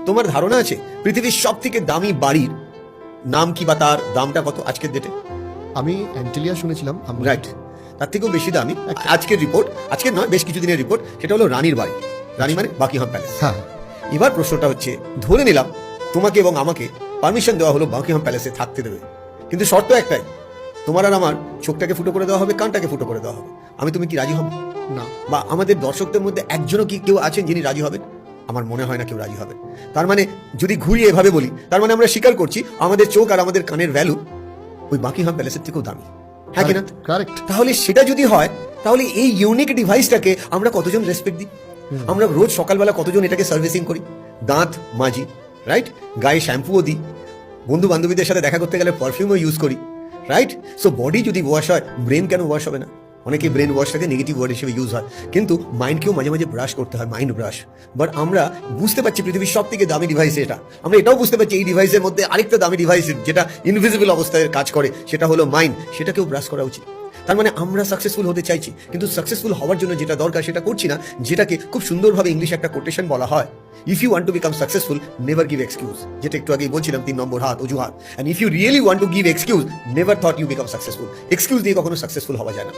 তোমার ধারণা আছে পৃথিবীর সব থেকে দামি বাড়ির নাম কি বা তার দামটা কত আজকের ডেটে? আমি অ্যান্টিলিয়া শুনেছিলাম। রাইট, তার থেকেও বেশি দামি আজকের রিপোর্ট, আজকের নয় বেশ কিছুদিনের রিপোর্ট, সেটা হলো রানীর বাড়ি। রানী মানে বাকিংহাম প্যালেস। হ্যাঁ, এবার প্রশ্নটা হচ্ছে, ধরে নিলাম তোমাকে এবং আমাকে পারমিশন দেওয়া হলো বাকিংহাম প্যালেসে থাকতে দেবে, কিন্তু শর্ত একটাই, তোমার আর আমার চোখটাকে ফুটো করে দেওয়া হবে, কানটাকে ফুটো করে দেওয়া হবে। তুমি কি রাজি হবে? না। বা আমাদের দর্শকদের মধ্যে একজনও কি কেউ আছেন যিনি রাজি হবেন? আমার মনে হয় না কেউ রাজি হবে। তার মানে যদি ঘুরিয়ে এভাবে বলি, তার মানে আমরা স্বীকার করছি আমাদের চোখ আর আমাদের কানের ভ্যালু ওই বাকিংহাম প্যালেসের থেকেও দামি, হ্যাঁ কিনা? কারেক্ট। তাহলে সেটা যদি হয়, তাহলে এই ইউনিক ডিভাইসটাকে আমরা কতজন রেসপেক্ট দিই? আমরা রোজ সকালবেলা কতজন এটাকে সার্ভিসিং করি? দাঁত মাজি, রাইট, গায়ে শ্যাম্পুও দিই, বন্ধু বান্ধবীদের সাথে দেখা করতে গেলে পারফিউমও ইউজ করি, রাইট? সো বডি যদি ওয়াশ হয়, ব্রেন কেন ওয়াশ হবে না? অনেকে ব্রেন ওয়াশটাকে নেগেটিভ ওয়ার্ড হিসেবে ইউজ হয়, কিন্তু মাইন্ডকেও মাঝে মাঝে ব্রাশ করতে হয়, মাইন্ড ব্রাশ। বাট আমরা বুঝতে পারছি পৃথিবীর সব থেকে দামি ডিভাইস এটা। আমরা এটাও বুঝতে পারছি এই ডিভাইসের মধ্যে আরেকটা দামি ডিভাইস যেটা ইনভিজিবল অবস্থায় কাজ করে, সেটা হলো মাইন্ড, সেটাকেও ব্রাশ করা উচিত। তার মানে আমরা সাকসেসফুল হতে চাইছি, কিন্তু সাকসেসফুল হওয়ার জন্য যেটা দরকার সেটা করছি না, যেটাকে খুব সুন্দরভাবে ইংলিশে একটা কোটেশন বলা হয়, if you want to become successful never give excuse, যেটা একটু আগেই বলছিলাম, 3 নম্বর হাত অজুহাত। And if you really want to give excuse never thought you become successful. Excuse দিয়ে কখনো সাকসেসফুল হওয়া যায় না।